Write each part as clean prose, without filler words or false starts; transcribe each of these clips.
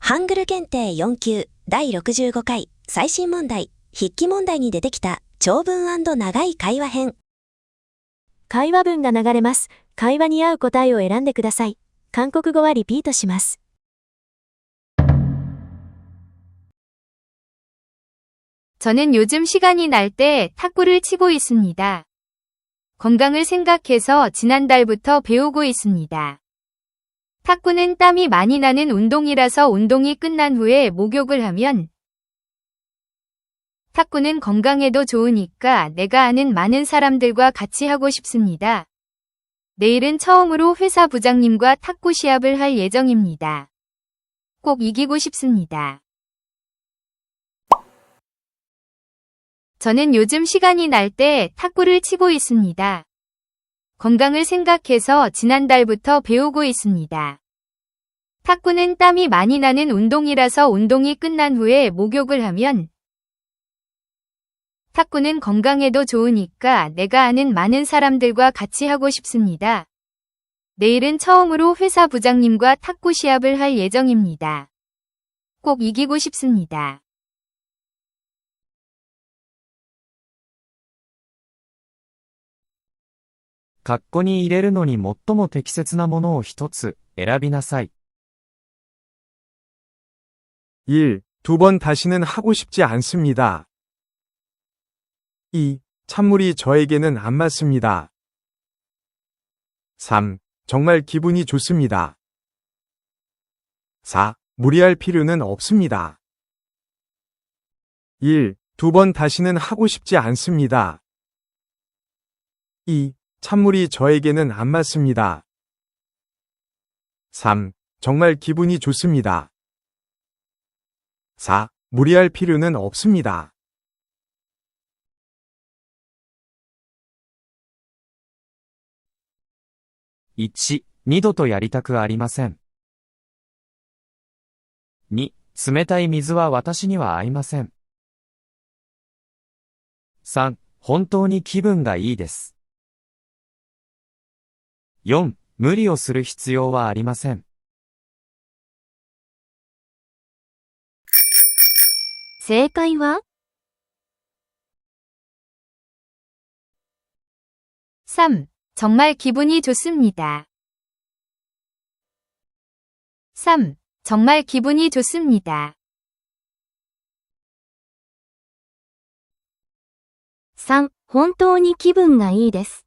ハングル検定4級第65回最新問題筆記問題に出てきた長文&長い会話編。会話文が流れます。会話に合う答えを選んでください。韓国語はリピートします。 저는 요즘 시간이 날 때 탁구를 치고 있습니다. 건강을 생각해서 지난달부터 배우고 있습니다. 탁구는 땀이 많이 나는 운동이라서 운동이 끝난 후에 목욕을 하면 탁구는 건강에도 좋으니까 내가 아는 많은 사람들과 같이 하고 싶습니다. 내일은 처음으로 회사 부장님과 탁구 시합을 할 예정입니다. 꼭 이기고 싶습니다. 저는 요즘 시간이 날 때 탁구를 치고 있습니다. 건강을 생각해서 지난달부터 배우고 있습니다. 탁구는 땀이 많이 나는 운동이라서 운동이 끝난 후에 목욕을 하면 탁구는 건강에도 좋으니까 내가 아는 많은 사람들과 같이 하고 싶습니다. 내일은 처음으로 회사 부장님과 탁구 시합을 할 예정입니다. 꼭 이기고 싶습니다. 括弧に入れるのに最も適切なものを一つ選びなさい。 1. 2번 다시는 하고 싶지 않습니다. 2. 찬물이 저에게는 안 맞습니다. 3. 정말 기분이 좋습니다. 4. 무리할 필요는 없습니다. 1. 2번 다시는 하고 싶지 않습니다. 2. 찬물이 저에게는 안 맞습니다. 3. 정말 기분이 좋습니다. 4. 무리할 필요는 없습니다. 1. 二度とやりたくありません。2. 冷たい水は私には合いません。3. 本当に気分がいいです。4. 無理をする必要はありません。正解は 3. 정말 기분이 좋습니다. 3. 정말 기분이 좋습니다. 3. 本当に気分がいいです。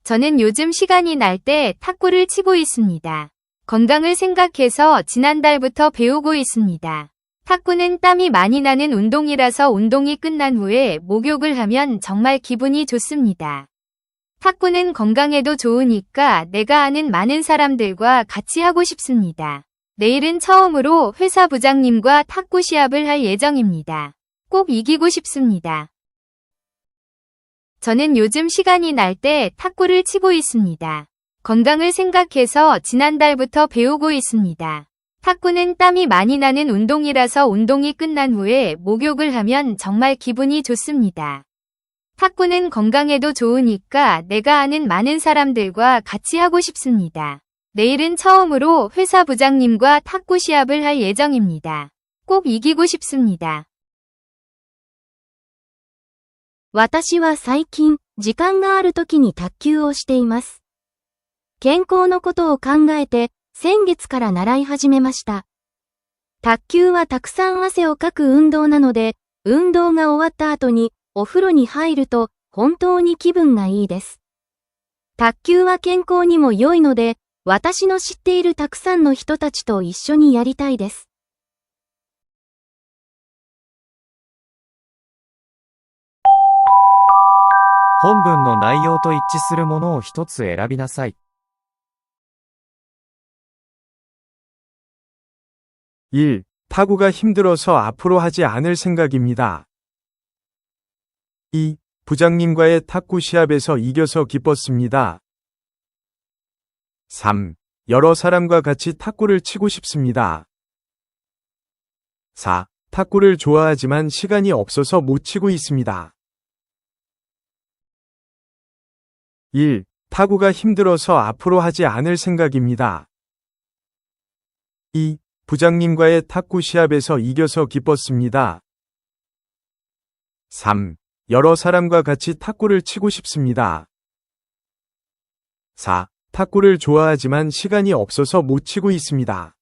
저는 요즘 시간이 날 때 탁구를 치고 있습니다. 건강을 생각해서 지난달부터 배우고 있습니다. 탁구는 땀이 많이 나는 운동이라서 운동이 끝난 후에 목욕을 하면 정말 기분이 좋습니다. 탁구는 건강에도 좋으니까 내가 아는 많은 사람들과 같이 하고 싶습니다. 내일은 처음으로 회사 부장님과 탁구 시합을 할 예정입니다. 꼭 이기고 싶습니다. 저는 요즘 시간이 날 때 탁구를 치고 있습니다. 건강을 생각해서 지난달부터 배우고 있습니다. 탁구는 땀이 많이 나는 운동이라서 운동이 끝난 후에 목욕을 하면 정말 기분이 좋습니다. 탁구는 건강에도 좋으니까 내가 아는 많은 사람들과 같이 하고 싶습니다. 내일은 처음으로 회사 부장님과 탁구 시합을 할 예정입니다. 꼭 이기고 싶습니다. 私は最近、時間がある時に卓球をしています。健康のことを考えて、先月から習い始めました。卓球はたくさん汗をかく運動なので、運動が終わった後にお風呂に入ると本当に気分がいいです。卓球は健康にも良いので、私の知っているたくさんの人たちと一緒にやりたいです。本文の内容と一致するものを一つ選びなさい。 1. 탁구가 힘들어서 앞으로 하지 않을 생각입니다. 2. 부장님과의 탁구 시합에서 이겨서 기뻤습니다. 3. 여러 사람과 같이 탁구를 치고 싶습니다. 4. 탁구를 좋아하지만 시간이 없어서 못 치고 있습니다. 1. 탁구가 힘들어서 앞으로 하지 않을 생각입니다. 2. 부장님과의 탁구 시합에서 이겨서 기뻤습니다. 3. 여러 사람과 같이 탁구를 치고 싶습니다. 4. 탁구를 좋아하지만 시간이 없어서 못 치고 있습니다.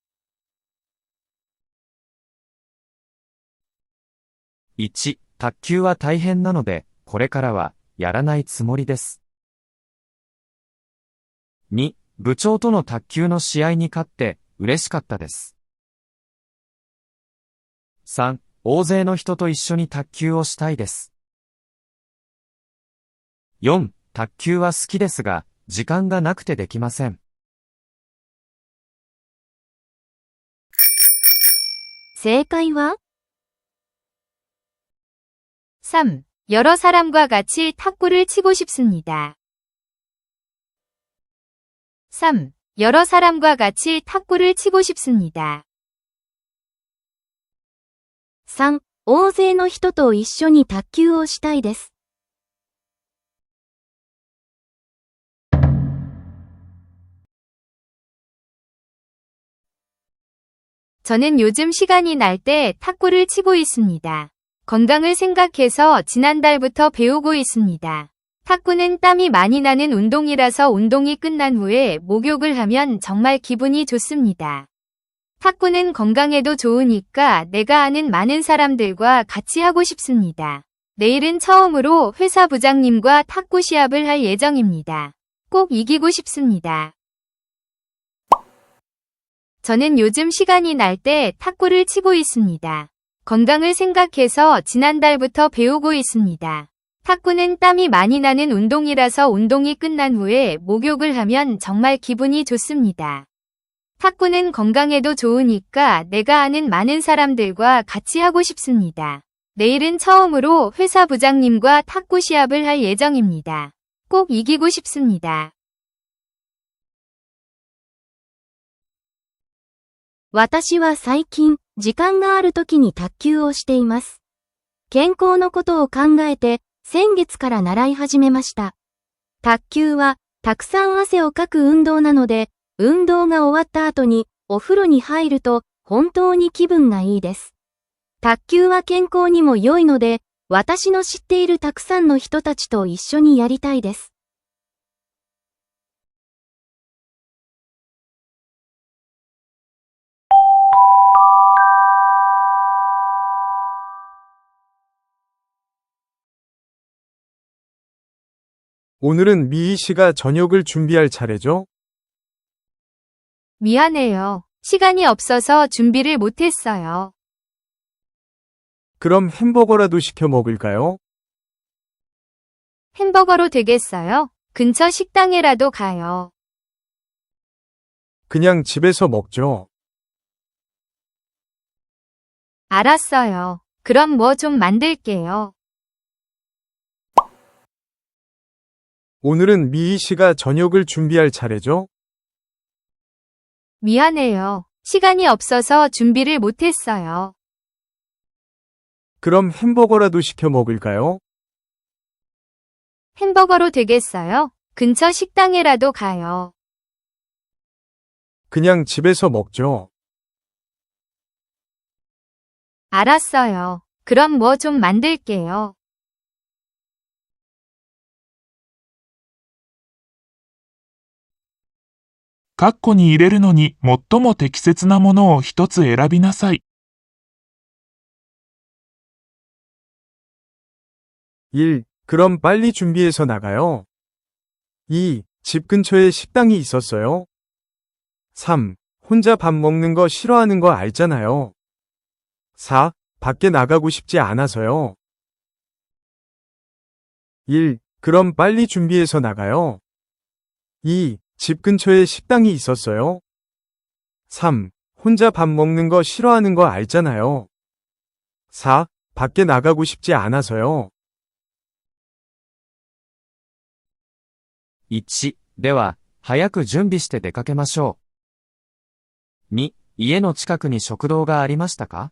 1、卓球は大変なので、これからはやらないつもりです。2、部長との卓球の試合に勝って嬉しかったです。3、大勢の人と一緒に卓球をしたいです。4、卓球は好きですが、時間がなくてできません。正解は 3. 여러 사람과 같이 탁구를 치고 싶습니다. 3. 여러 사람과 같이 탁구를 치고 싶습니다. 3. 大勢の人と一緒に卓球をしたいです。저는 요즘 시간이 날 때 탁구를 치고 있습니다. 건강을 생각해서 지난달부터 배우고 있습니다. 탁구는 땀이 많이 나는 운동이라서 운동이 끝난 후에 목욕을 하면 정말 기분이 좋습니다. 탁구는 건강에도 좋으니까 내가 아는 많은 사람들과 같이 하고 싶습니다. 내일은 처음으로 회사 부장님과 탁구 시합을 할 예정입니다. 꼭 이기고 싶습니다. 저는 요즘 시간이 날 때 탁구를 치고 있습니다. 건강을 생각해서 지난달부터 배우고 있습니다. 탁구는 땀이 많이 나는 운동이라서 운동이 끝난 후에 목욕을 하면 정말 기분이 좋습니다. 탁구는 건강에도 좋으니까 내가 아는 많은 사람들과 같이 하고 싶습니다. 내일은 처음으로 회사 부장님과 탁구 시합을 할 예정입니다. 꼭 이기고 싶습니다. 私は最近、時間がある時に卓球をしています。健康のことを考えて、先月から習い始めました。卓球は、たくさん汗をかく運動なので、運動が終わった後に、お風呂に入ると、本当に気分がいいです。卓球は健康にも良いので、私の知っているたくさんの人たちと一緒にやりたいです。오늘은 미희 씨가 저녁을 준비할 차례죠? 미안해요. 시간이 없어서 준비를 못했어요. 그럼 햄버거라도 시켜 먹을까요? 햄버거로 되겠어요? 근처 식당에라도 가요. 그냥 집에서 먹죠. 알았어요. 그럼 뭐 좀 만들게요. 오늘은 미희 씨가 저녁을 준비할 차례죠? 미안해요. 시간이 없어서 준비를 못했어요. 그럼 햄버거라도 시켜 먹을까요? 햄버거로 되겠어요? 근처 식당에라도 가요. 그냥 집에서 먹죠. 알았어요. 그럼 뭐 좀 만들게요. カッコに入れるのに最も適切なものを一つ選びなさい。1. 그럼 빨리 준비해서 나가요. 2. 집 근처에 식당이 있었어요. 3. 혼자 밥 먹는 거 싫어하는 거 알잖아요. 4. 밖에 나가고 싶지 않아서요. 1. 그럼 빨리 준비해서 나가요. 2. 집 근처에 식당이 있었어요. 3. 혼자 밥 먹는 거 싫어하는 거 알잖아요. 4. 밖에 나가고 싶지 않아서요. 1、では、早く準備して出かけましょう。2、家の近くに食堂がありましたか？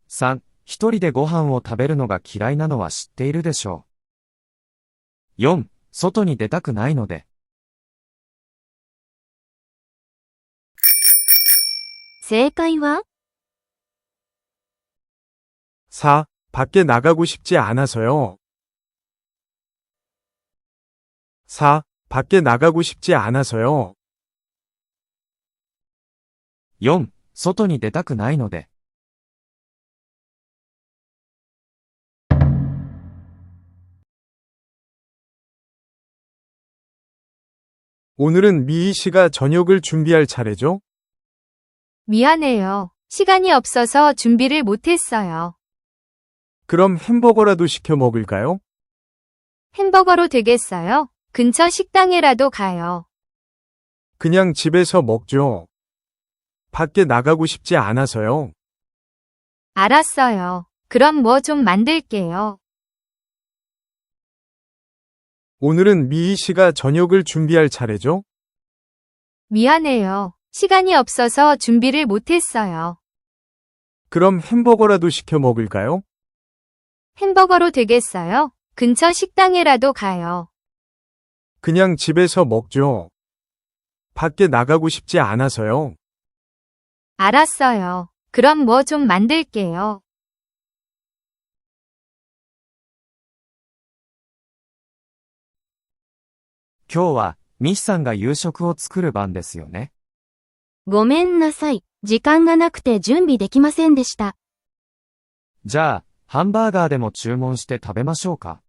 3、一人でご飯を食べるのが嫌いなのは知っているでしょう。4、外に出たくないので。正解は 4. 밖에 나가고 싶지 않아서요. 4. 밖에 나가고 싶지 않아서요. 4. 外に出たくないので。 오늘은 미희 씨가 저녁을 준비할 차례죠? 미안해요. 시간이 없어서 준비를 못했어요. 그럼 햄버거라도 시켜 먹을까요? 햄버거로 되겠어요? 근처 식당에라도 가요. 그냥 집에서 먹죠. 밖에 나가고 싶지 않아서요. 알았어요. 그럼 뭐 좀 만들게요. 오늘은 미희 씨가 저녁을 준비할 차례죠? 미안해요. 시간이 없어서 준비를 못했어요. 그럼 햄버거라도 시켜 먹을까요? 햄버거로 되겠어요? 근처 식당에라도 가요. 그냥 집에서 먹죠. 밖에 나가고 싶지 않아서요. 알았어요. 그럼 뭐 좀 만들게요.今日は、ミヒさんが夕食を作る番ですよね。ごめんなさい。時間がなくて準備できませんでした。じゃあ、ハンバーガーでも注文して食べましょうか。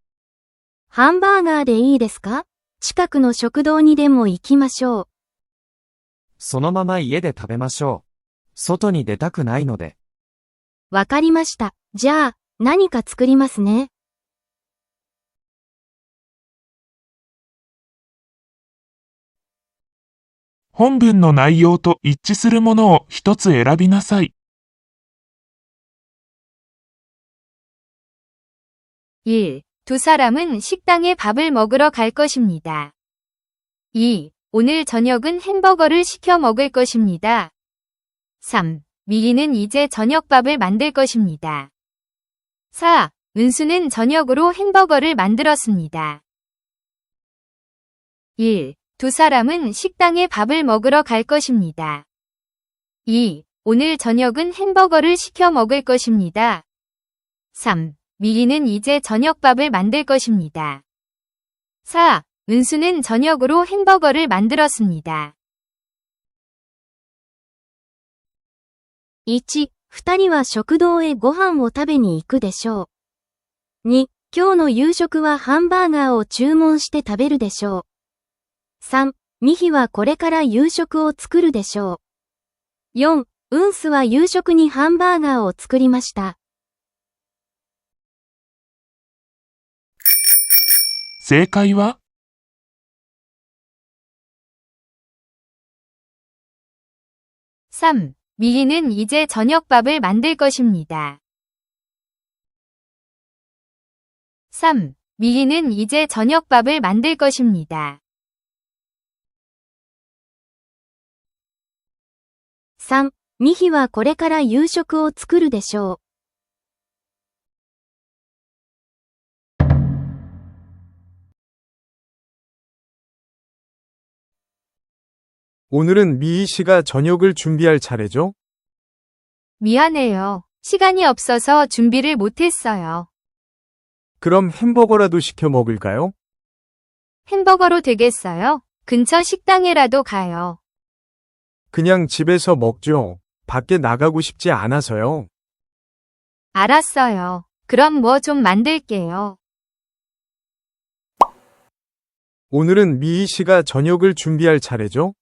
ハンバーガーでいいですか？近くの食堂にでも行きましょう。そのまま家で食べましょう。外に出たくないので。わかりました。じゃあ、何か作りますね。本文の内容と一致するものを一つ選びなさい。1. 두 사람은 식당에 밥을 먹으러 갈 것입니다. 2. 오늘 저녁은 햄버거를 시켜 먹을 것입니다. 3. 미희는 이제 저녁밥을 만들 것입니다. 4. 은수는 저녁으로 햄버거를 만들었습니다. 1. 두 사람은 식당에 밥을 먹으러 갈 것입니다. 2. 오늘 저녁은 햄버거를 시켜 먹을 것입니다. 3. 미희는 이제 저녁밥을 만들 것입니다. 4. 은수는 저녁으로 햄버거를 만들었습니다. 1、二人は食堂へご飯を食べに行くでしょう。2、今日の夕食はハンバーガーを注文して食べるでしょう。3、ミヒはこれから夕食を作るでしょう。4、ウンスは夕食にハンバーガーを作りました。正解は3. 미희는 이제 저녁밥을 만들 것입니다. 3. 미희는 이제 저녁밥을 만들 것입니다. 3、ミヒはこれから夕食を作るでしょう。 오늘은 미희 씨가 저녁을 준비할 차례죠? 미안해요. 시간이 없어서 준비를 못했어요. 그럼 햄버거라도 시켜 먹을까요? 햄버거로 되겠어요? 근처 식당에라도 가요. 그냥 집에서 먹죠. 밖에 나가고 싶지 않아서요. 알았어요. 그럼 뭐 좀 만들게요. 오늘은 미희 씨가 저녁을 준비할 차례죠?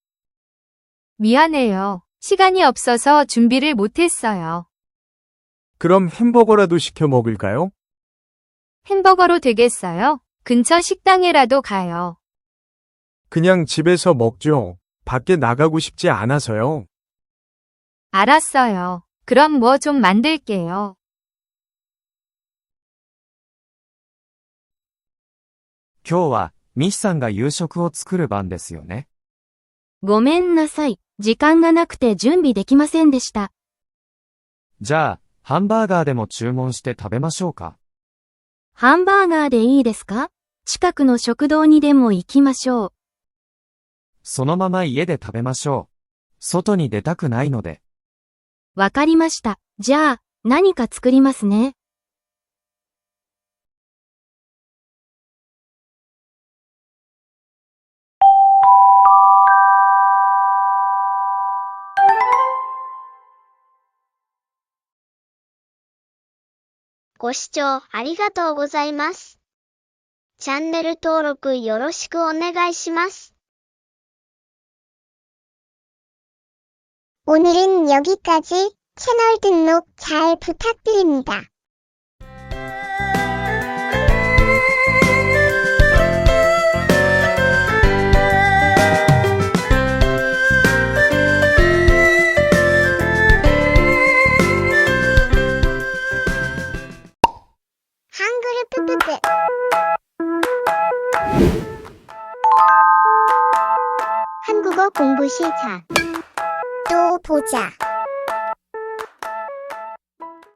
미안해요. 시간이 없어서 준비를 못했어요. 그럼 햄버거라도 시켜 먹을까요? 햄버거로 되겠어요? 근처 식당에라도 가요. 그냥 집에서 먹죠. 밖에 나가고 싶지 않아서요. 알았어요. 그럼 뭐 좀 만들게요. 今日は、ミヒさんが夕食を作る番ですよね。ごめんなさい。時間がなくて準備できませんでした。じゃあ、ハンバーガーでも注文して食べましょうか。ハンバーガーでいいですか？近くの食堂にでも行きましょう。そのまま家で食べましょう。外に出たくないので。わかりました。じゃあ、何か作りますね。ご視聴ありがとうございます。チャンネル登録よろしくお願いします. 오늘은 여기까지. 채널 등록 잘 부탁드립니다. 한글을 뿌뿌뿌. 한국어 공부 시작. 또 보자.